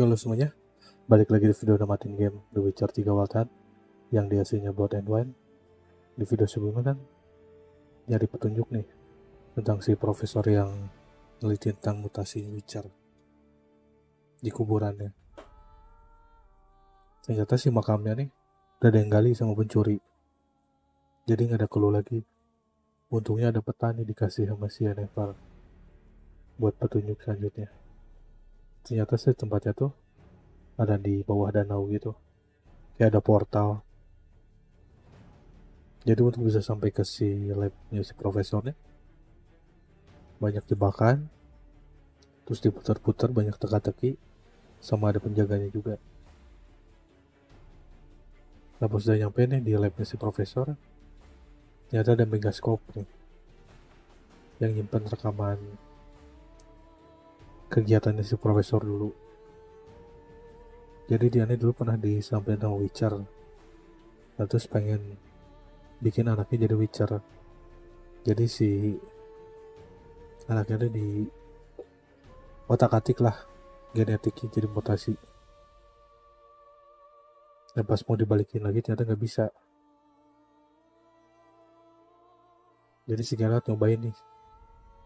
Oke lo semuanya, balik lagi di video namatin game The Witcher 3 Wild Hunt yang dihasilnya Blood and Wine. Di video sebelumnya kan nyari petunjuk nih tentang si profesor yang neliti tentang mutasi Witcher di kuburannya. Ternyata si makamnya nih udah ada yang gali sama pencuri, jadi nggak ada clue lagi. Untungnya ada peta nih dikasih sama si Yennefer buat petunjuk selanjutnya. Ternyata sih tempatnya tuh ada di bawah danau gitu, kayak ada portal. Jadi untuk bisa sampai ke si labnya si profesornya banyak jebakan, terus diputar-putar, banyak teka-teki, sama ada penjaganya juga. Nah pas udah nyampe nih di labnya si profesor, ternyata ada megaskop nih yang nyimpen rekaman kegiatannya si profesor dulu. Jadi dia nih dulu pernah disampaikan sama Witcher, nah terus pengen bikin anaknya jadi Witcher. Jadi si anaknya di otak-atik lah genetiknya jadi mutasi. Dan pas mau dibalikin lagi ternyata nggak bisa. Jadi si Geralt nyobain nih,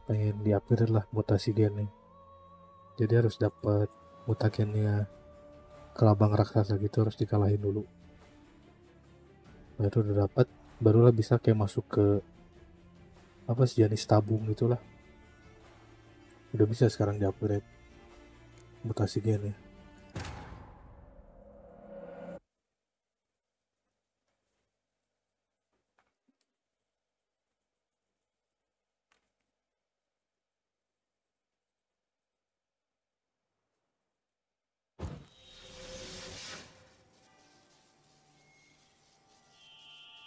pengen di-upgrade lah mutasi dia nih. Jadi harus dapat mutagennya kelabang raksasa gitu, harus dikalahin dulu. Nah itu udah dapat, barulah bisa kayak masuk ke apa sih, jenis tabung gitulah. Udah bisa sekarang di-upgrade mutasi gennya.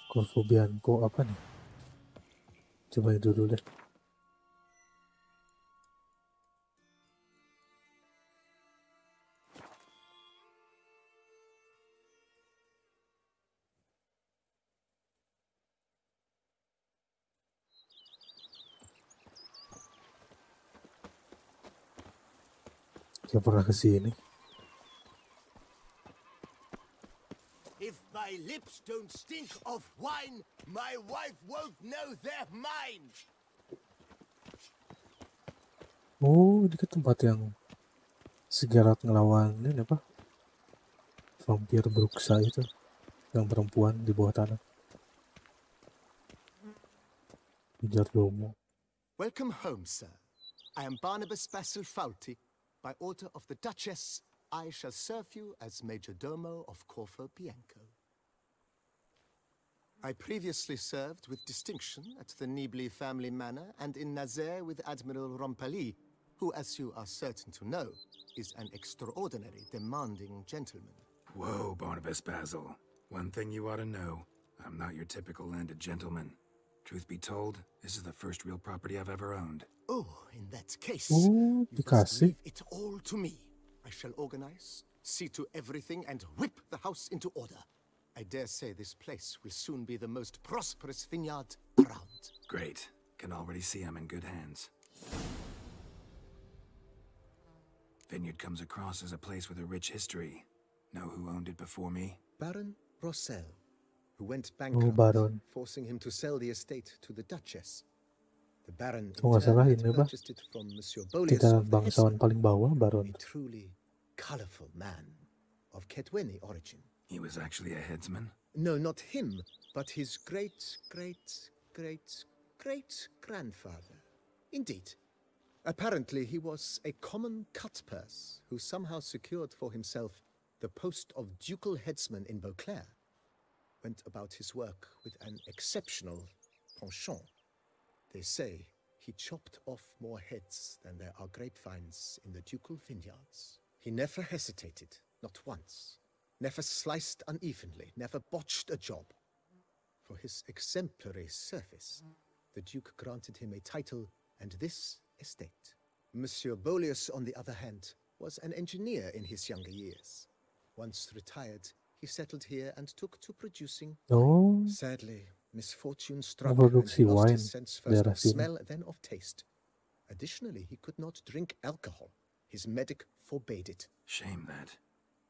Korfobianko apa nih? Coba itu dulu deh. Yang pernah kesini. If my lips don't stink of wine, my wife won't know they're mine. Oh, ini ke tempat yang si Geralt ngelawan ini apa? Vampir Bruxa itu, yang perempuan di bawah tanah. Domo. Welcome home, sir. I am Barnabas Basil Fauti. By order of the Duchess, I shall serve you as Major Domo of Corfo Bianco. I previously served with distinction at the Nibli family manor and in Nazaire with Admiral Rompali, who, as you are certain to know, is an extraordinary demanding gentleman. Whoa, Barnabas Basil. One thing you ought to know, I'm not your typical landed gentleman. Truth be told, this is the first real property I've ever owned. Oh, in that case, Oh, you must dikasih. leave it all to me. I shall organize, see to everything, and whip the house into order. I dare say this place will soon be the most prosperous vineyard around. Great. Can already see I'm in good hands. Vineyard comes across as a place with a rich history. Know who owned it before me? Baron Rossel, who went Oh, bankrupt, Baron. forcing him to sell the estate to the Duchess. The Baron Oh, nggak in turn salah had ini apa? purchased it from Monsieur Bolius Tingkat of the bangsawan Headsman, paling bawah, a Baron. truly colorful man of Ketweni origin. He was actually a headsman? No, not him, but his great-grandfather. Indeed. Apparently, he was a common cut-purse who somehow secured for himself the post of ducal headsman in Beauclair. Went about his work with an exceptional penchant. They say he chopped off more heads than there are grapevines in the ducal vineyards. He never hesitated, not once. Never sliced unevenly, never botched a job. For his exemplary service, the Duke granted him a title and this estate. Monsieur Bolius, on the other hand, was an engineer in his younger years. Once retired, he settled here and took to producing. Oh, Sadly, misfortune struck and produksi he lost wine his sense first daerah of sini. smell, then of taste. Additionally, he could not drink alcohol. His medic forbade it. Shame that.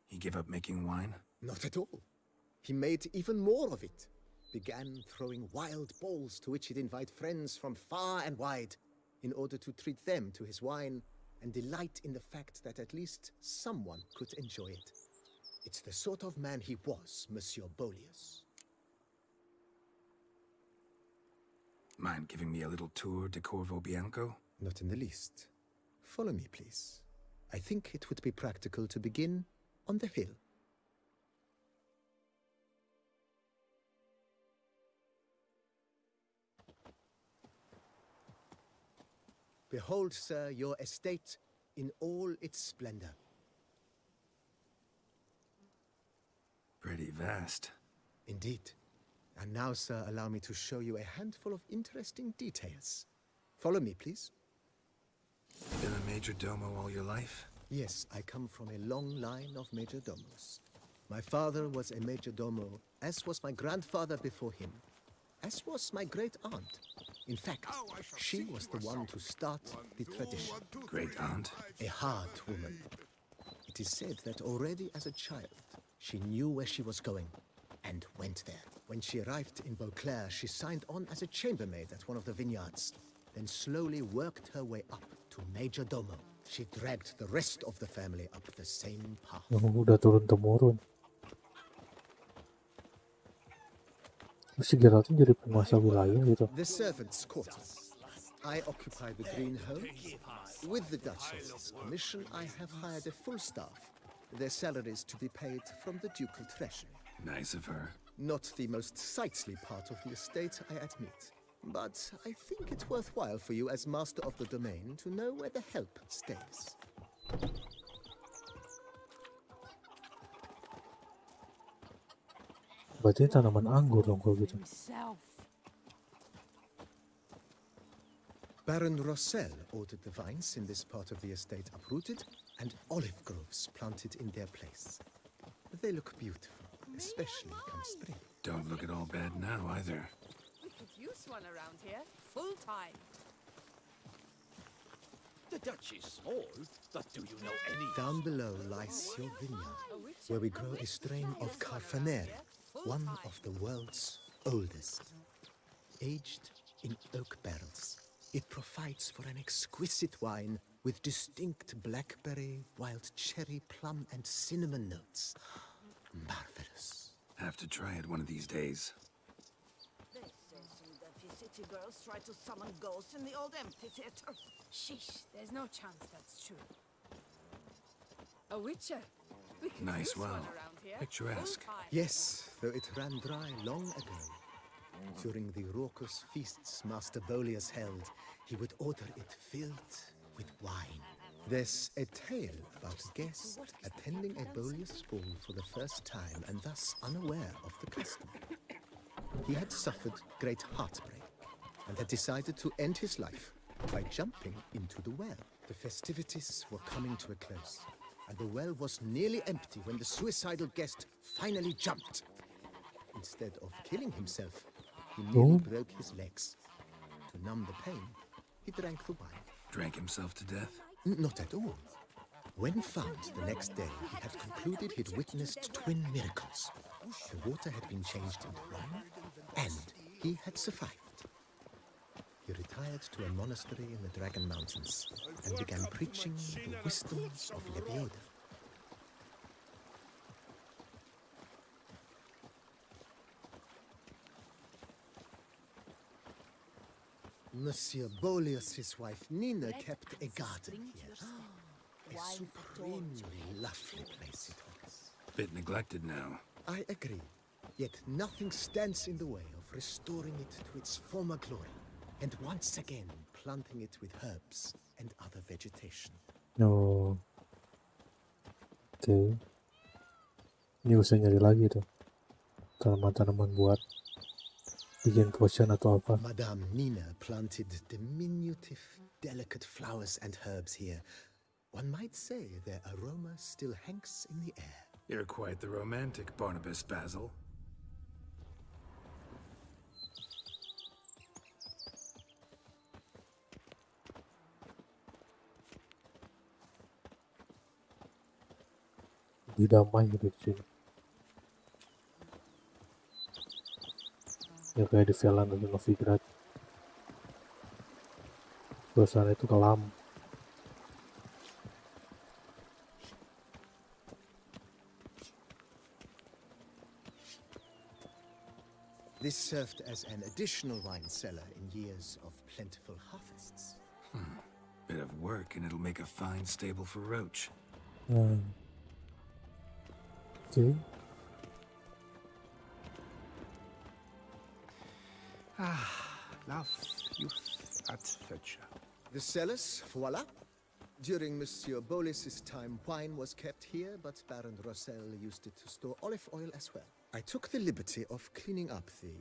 He gave up making wine? Not at all. He made even more of it. Began throwing wild balls to which he'd invite friends from far and wide in order to treat them to his wine and delight in the fact that at least someone could enjoy it. It's the sort of man he was, Monsieur Bolius. Mind giving me a little tour de Corvo Bianco? Not in the least. Follow me, please. I think it would be practical to begin on the hill. Behold, sir, your estate in all its splendor. Pretty vast. Indeed. And now, sir, allow me to show you a handful of interesting details. Follow me, please. Been a major domo all your life? Yes, I come from a long line of major domos. My father was a major domo, as was my grandfather before him, as was my great aunt. In fact, she was the one to start the tradition. Great aunt? A hard woman. It is said that already as a child, she knew where she was going and went there. When she arrived in Beauclair, she signed on as a chambermaid at one of the vineyards, then slowly worked her way up to major domo. She dragged the rest of the family up the same path. Udah turun-temurun. Si Geralt jadi penguasa wilayah gitu. The servants' quarters. I occupy the green home. With the Duchess's permission, I have hired a full staff. Their salaries to be paid from the ducal treasury. Nice of her. Not the most sightly part of the estate, I admit. But I think it's worthwhile for you as master of the domain to know where the help stays. Berarti tanaman anggur dong kalau gitu. Baron Rossel ordered the vines in this part of the estate uprooted and olive groves planted in their place. They look beautiful, especially come spring. Don't look at all bad now either. We could use one around here, full time. The Dutch is small, but do you know any? Down below lies your vineyard, where we grow a strain of Carfanere, one of the world's oldest. Aged in oak barrels, it provides for an exquisite wine with distinct blackberry, wild cherry, plum, and cinnamon notes. Marvelous. Have to try it one of these days. They say some dirty city girls try to summon ghosts in the old amphitheater. Sheesh, there's no chance that's true. A witcher? We could Nice use well. one around here, Picturesque. full time. Yes, though it ran dry long ago. During the raucous feasts Master Bolius held, he would order it filled with wine. There's a tale about a guest attending a Bolius ball for the first time and thus unaware of the custom. He had suffered great heartbreak and had decided to end his life by jumping into the well. The festivities were coming to a close, and the well was nearly empty when the suicidal guest finally jumped. Instead of killing himself, he nearly broke his legs. To numb the pain, he drank the wine. Drank himself to death? Not at all. When found the next day, he had concluded he'd witnessed twin miracles. The water had been changed into wine, and he had survived. He retired to a monastery in the Dragon Mountains and began preaching the wisdoms of Lebioda. Monsieur Bolius' wife Nina kept a garden here. A supremely lovely place it was. Bit neglected now. I agree. Yet nothing stands in the way of restoring it to its former glory, and once again planting it with herbs and other vegetation. Oh. Oke. Ini usah nyari lagi tuh. Tanaman-tanaman buat bikin potion atau apa. Madame Nina planted diminutive, delicate flowers and herbs here. One might say their aroma still hangs in the air. You're quite the romantic, Barnabas Basil. lebih damai gitu di sini. Ya kayak di film atau Novigrad. Suasana itu kelam. This served as an additional wine cellar in years of plentiful harvests. Bit of work and it'll make a fine stable for Roach. Okay. Love, youth, adventure. The cellars, voila. During Monsieur Bolis's time, wine was kept here, but Baron Rossel used it to store olive oil as well. I took the liberty of cleaning up the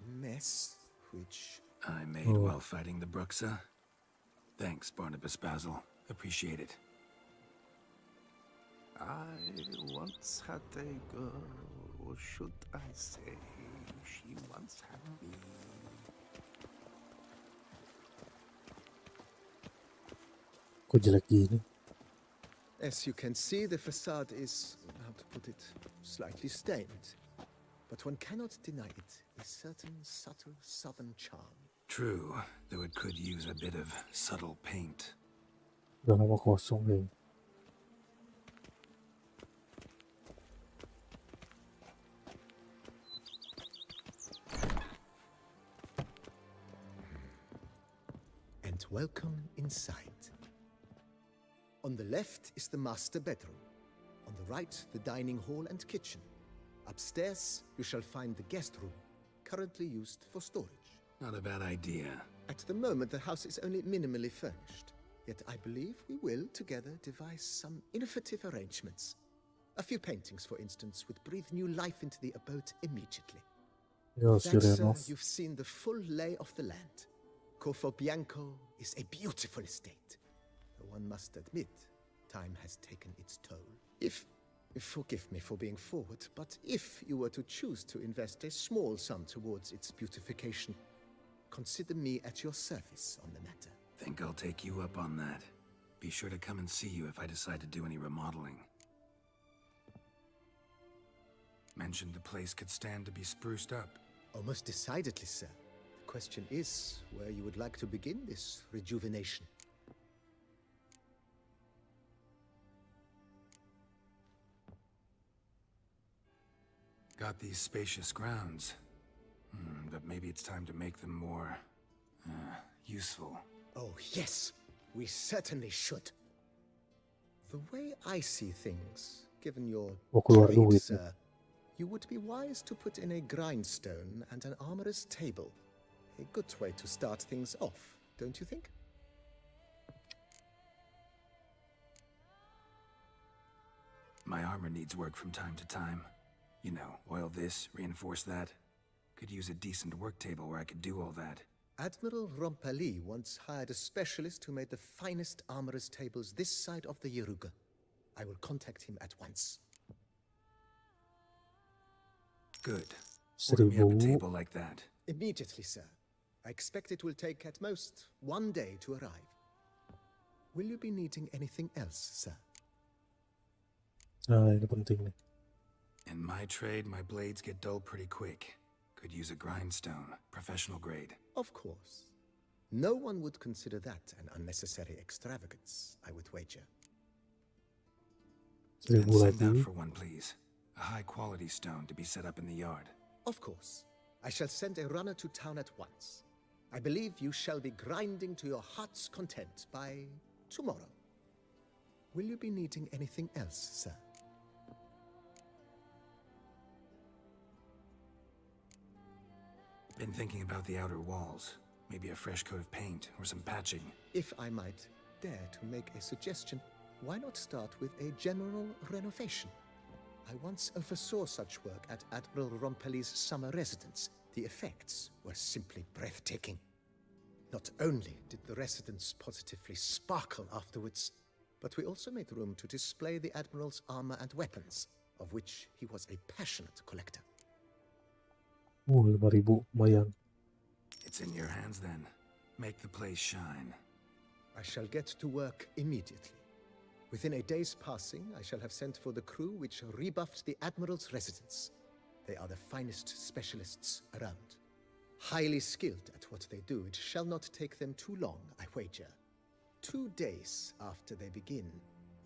mess, which I made while fighting the Bruxa. Thanks, Barnabas Basil. Appreciate it. I once had a girl, or should I say, she once had me. Kok jelek gini? as you can see, the facade is, how to put it, slightly stained. But one cannot deny it, a certain subtle southern charm. True, though it could use a bit of subtle paint. Udah lama kosong ya. And welcome inside. On the left is the master bedroom. On the right, the dining hall and kitchen. Upstairs, you shall find the guest room, currently used for storage. Not a bad idea. At the moment, the house is only minimally furnished. Yet I believe we will, together, devise some innovative arrangements. A few paintings, for instance, would breathe new life into the abode immediately. Ya, That, sir, Sirenos. you've seen the full lay of the land. Corfo Bianco is a beautiful estate. Though one must admit, time has taken its toll. Forgive me for being forward, but if you were to choose to invest a small sum towards its beautification, consider me at your service on the matter. Think I'll take you up on that. Be sure to come and see you if I decide to do any remodeling. Mentioned the place could stand to be spruced up. Oh, most decidedly, sir. The question is where you would like to begin this rejuvenation. Got these spacious grounds. But maybe it's time to make them more... useful. Oh, yes. We certainly should. The way I see things, given your Mau keluar trade, duit. sir, you would be wise to put in a grindstone and an armorer's table. A good way to start things off, don't you think? My armor needs work from time to time. You know, oil this, reinforce that. Could use a decent work table where I could do all that. Admiral Rompali once hired a specialist who made the finest armorer's tables this side of the Yeruga. I will contact him at once. Good. Order me up a 1000. table like that. Immediately, sir. I expect it will take at most 1 day to arrive. Will you be needing anything else, sir? Nah, ini penting nih. In my trade, my blades get dull pretty quick. Could use a grindstone, professional grade. Of course. No one would consider that an unnecessary extravagance, I would wager. 1000 And send out lagi. for one, please. A high-quality stone to be set up in the yard. Of course. I shall send a runner to town at once. I believe you shall be grinding to your heart's content by tomorrow. Will you be needing anything else, sir? Been thinking about the outer walls. Maybe a fresh coat of paint or some patching. If I might dare to make a suggestion, why not start with a general renovation? I once oversaw such work at Admiral Rompeli's summer residence. The effects were simply breathtaking. Not only did the residence positively sparkle afterwards, but we also made room to display the Admiral's armor and weapons, of which he was a passionate collector. 5.000 lumayan. It's in your hands then. Make the place shine. I shall get to work immediately. Within a day's passing, I shall have sent for the crew which rebuffed the Admiral's residence. They are the finest specialists around. Highly skilled at what they do, it shall not take them too long, I wager. 2 days after they begin,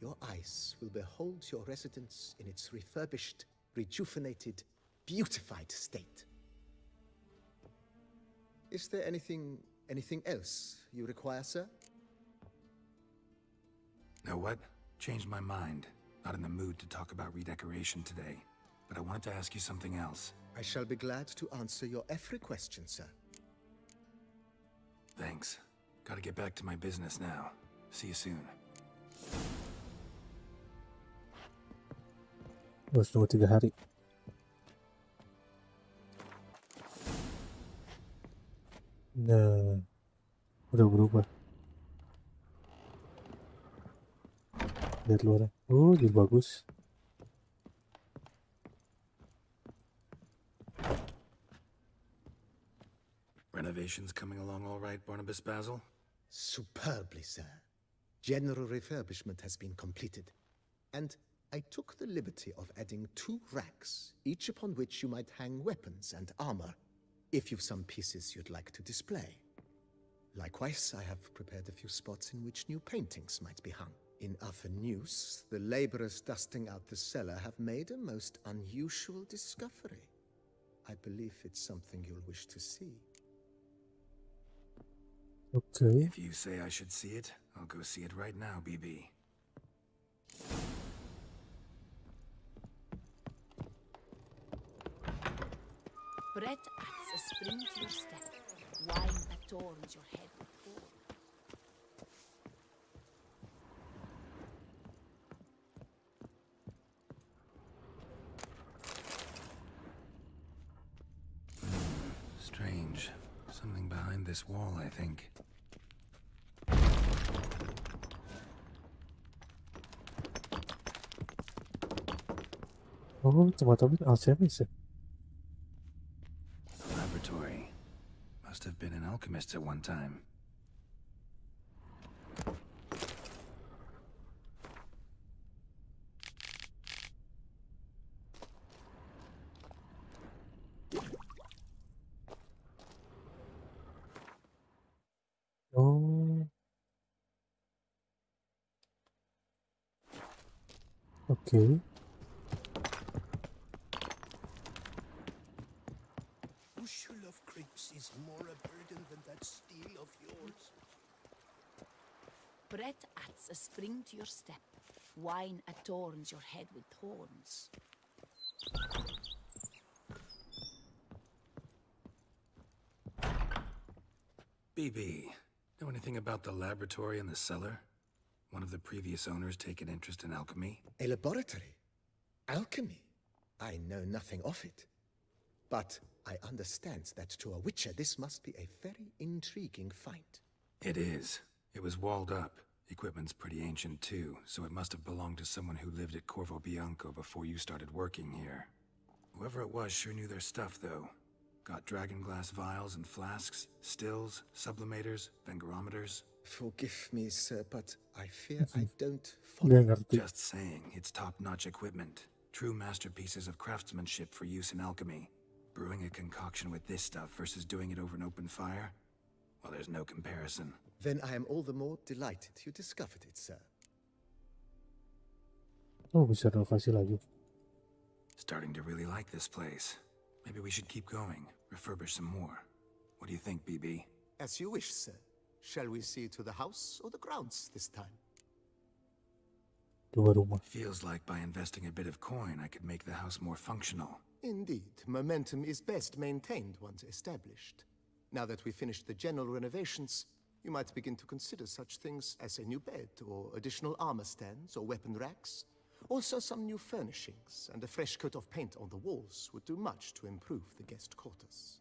your eyes will behold your residence in its refurbished, rejuvenated, beautified state. Is there anything else you require, sir? Know what? Changed my mind. Not in the mood to talk about redecoration today. But I wanted to ask you something else. I shall be glad to answer your every question, sir. Thanks. Gotta get back to my business now. See you soon. Harus tunggu 3 hari. Nah, udah berubah. Lihat luarnya. Oh, jadi bagus. Renovations coming along all right, Barnabas Basil? Superbly, sir. General refurbishment has been completed, and I took the liberty of adding 2 racks, each upon which you might hang weapons and armor, if you've some pieces you'd like to display. Likewise, I have prepared a few spots in which new paintings might be hung. In other news, the laborers dusting out the cellar have made a most unusual discovery. I believe it's something you'll wish to see. Okay. If you say I should see it, I'll go see it right now, BB. Bread adds a spring to your step. Wine adorns your head with gold. Strange. Something behind this wall, I think. Oh, teman-teman alchemist ya? The laboratory. Must have been an alchemist at one time. Oh. Okay. Bushel of grapes is more a burden than that steel of yours. Bread adds a spring to your step. Wine adorns your head with thorns. BB, know anything about the laboratory in the cellar? One of the previous owners take an interest in alchemy? A laboratory? Alchemy? I know nothing of it. But I understand that to a witcher this must be a very intriguing find. It is. It was walled up. Equipment's pretty ancient too, so it must have belonged to someone who lived at Corvo Bianco before you started working here. Whoever it was sure knew their stuff, though. Got dragon glass vials and flasks, stills, sublimators, vengerometers. Forgive me, sir, but I fear I don't Dia follow. ngerti. Just saying, it's top-notch equipment. True masterpieces of craftsmanship for use in alchemy. Brewing a concoction with this stuff versus doing it over an open fire? Well, there's no comparison. Then I am all the more delighted you discovered it, sir. Oh, bisa renovasi lagi. Starting to really like this place. Maybe we should keep going, refurbish some more. What do you think, BB? As you wish, sir. Shall we see to the house or the grounds this time? Dua rumah. Feels like by investing a bit of coin, I could make the house more functional. Indeed, momentum is best maintained once established. Now that we've finished the general renovations, you might begin to consider such things as a new bed, or additional armor stands, or weapon racks. Also, some new furnishings and a fresh coat of paint on the walls would do much to improve the guest quarters.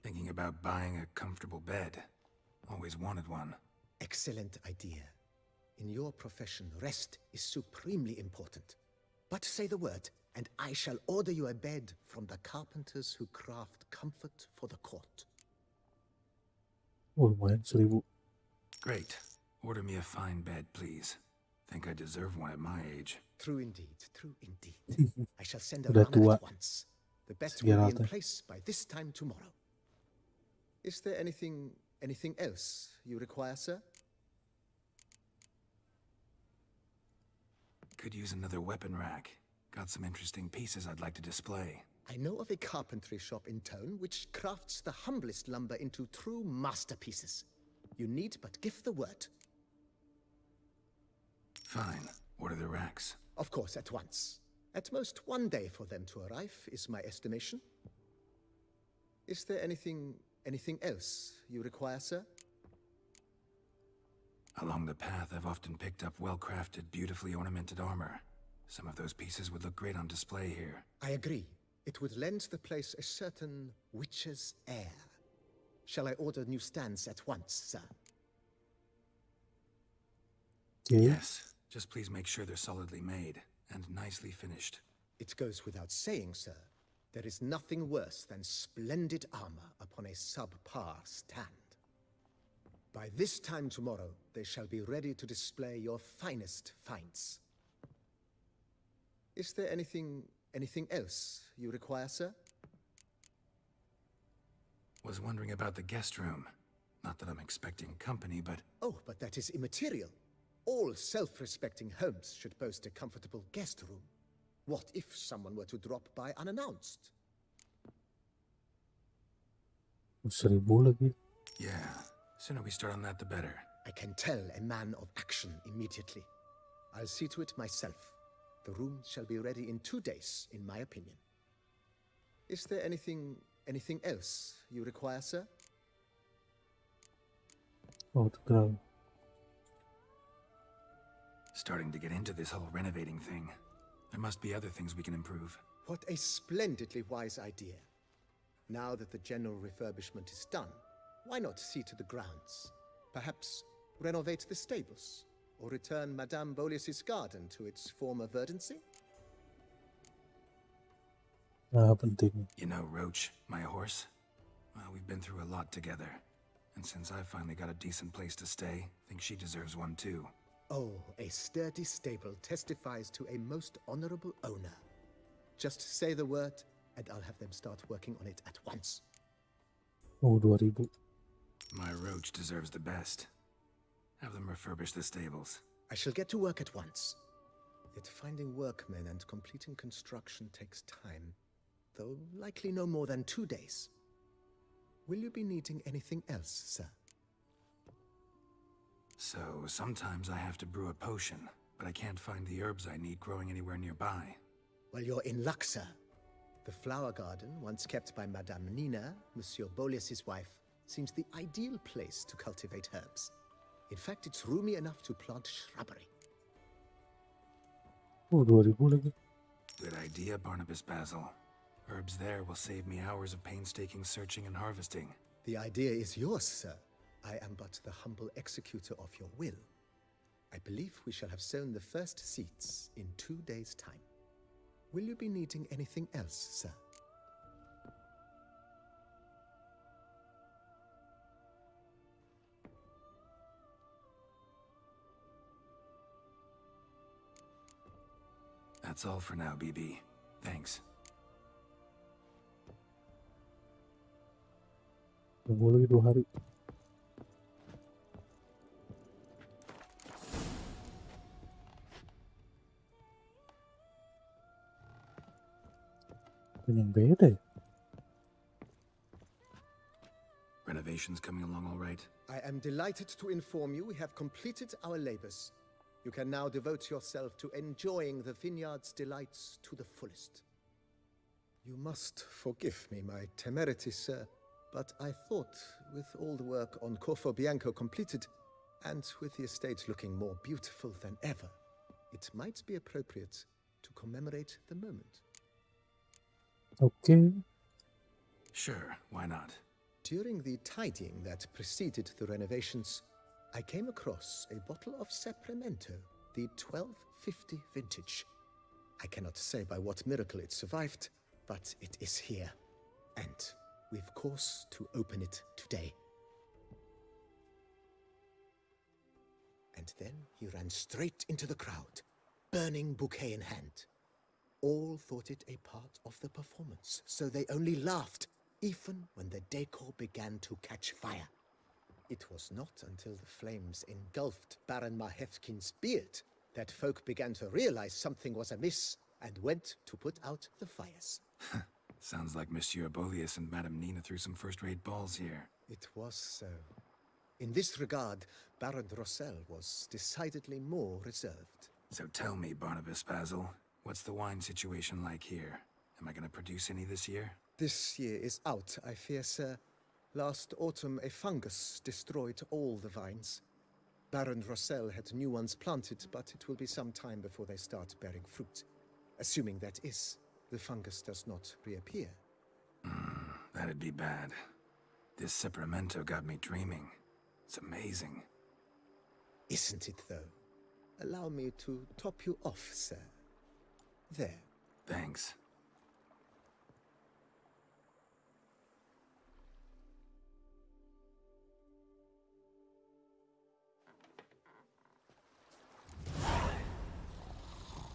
Thinking about buying a comfortable bed. Always wanted one. Excellent idea. In your profession, rest is supremely important. But say the word, and I shall order you a bed from the carpenters who craft comfort for the court. Oh lumayan 1000. Great. Order me a fine bed, please. Think I deserve one at my age. True indeed, true indeed. I shall send a Udah runner tua at once. The bet will be in segala place by this time tomorrow. Is there anything else you require, sir? Could use another weapon rack. Got some interesting pieces I'd like to display. I know of a carpentry shop in town which crafts the humblest lumber into true masterpieces. You need but give the word. Fine. Order the racks. Of course, at once. At most 1 day for them to arrive, is my estimation. Is there anything else you require, sir? Along the path, I've often picked up well-crafted, beautifully ornamented armor. Some of those pieces would look great on display here. I agree. It would lend the place a certain witch's air. Shall I order new stands at once, sir? Oke. Yes. Just please make sure they're solidly made and nicely finished. It goes without saying, sir. There is nothing worse than splendid armor upon a subpar stand. By this time tomorrow, they shall be ready to display your finest finds. Is there anything else you require, sir? Was wondering about the guest room. Not that I'm expecting company, but... Oh, but that is immaterial. All self-respecting homes should boast a comfortable guest room. What if someone were to drop by unannounced? 1000 lagi. Yeah. Sooner we start on that, the better. I can tell a man of action immediately. I'll see to it myself. The room shall be ready in 2 days, in my opinion. Is there anything else you require, sir? Oh kenal. Starting to get into this whole renovating thing. There must be other things we can improve. What a splendidly wise idea. Now that the general refurbishment is done, why not see to the grounds? Perhaps renovate the stables, or return Madame Bolis's garden to its former verdancy? Penting. You know, Roach, my horse? Well, we've been through a lot together. And since I finally got a decent place to stay, I think she deserves one too. Oh, a sturdy stable testifies to a most honorable owner. Just say the word, and I'll have them start working on it at once. Oh 2000. My Roach deserves the best. Have them refurbish the stables. I shall get to work at once. Yet finding workmen and completing construction takes time, though likely no more than 2 days. Will you be needing anything else, sir? So, sometimes I have to brew a potion, but I can't find the herbs I need growing anywhere nearby. Well, you're in luck, sir. The flower garden, once kept by Madame Nina, Monsieur Bolis's wife, seems the ideal place to cultivate herbs. In fact, it's roomy enough to plant shrubbery. Oh 2000 lagi. Good idea, Barnabas Basil. Herbs there will save me hours of painstaking searching and harvesting. The idea is yours, sir. I am but the humble executor of your will. I believe we shall have sown the first seeds in 2 days' time. Will you be needing anything else, sir? That's all for now, BB. Thanks. Tunggu lagi 2 hari. Yang beda ya? Renovations coming along all right? I am delighted to inform you we have completed our labors. You can now devote yourself to enjoying the vineyard's delights to the fullest. You must forgive me my temerity, sir, but I thought with all the work on Corvo Bianco completed, and with the estate looking more beautiful than ever, it might be appropriate to commemorate the moment. Oke. Sure, why not? During the tidying that preceded the renovations, I came across a bottle of Sapramento, the 1250 vintage. I cannot say by what miracle it survived, but it is here, and we've cause to open it today. And then he ran straight into the crowd, burning bouquet in hand. All thought it a part of the performance, so they only laughed, even when the decor began to catch fire. It was not until the flames engulfed Baron Mahevkin's beard that folk began to realize something was amiss and went to put out the fires. Sounds like Monsieur Bolius and Madame Nina threw some first-rate balls here. It was so. In this regard, Baron Rossel was decidedly more reserved. So tell me, Barnabas Basil, what's the wine situation like here? Am I gonna produce any this year? This year is out, I fear, sir. Last autumn, a fungus destroyed all the vines. Baron Rossel had new ones planted, but it will be some time before they start bearing fruit. Assuming that is, the fungus does not reappear. That'd be bad. This Sacramento got me dreaming. It's amazing. Isn't it, though? Allow me to top you off, sir. There. Thanks.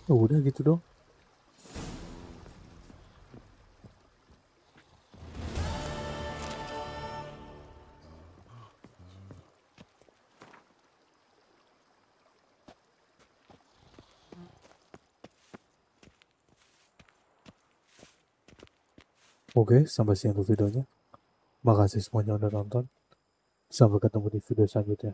Oh, udah gitu dong. Oke, sampai sini dulu videonya. Makasih semuanya udah nonton. Sampai ketemu di video selanjutnya.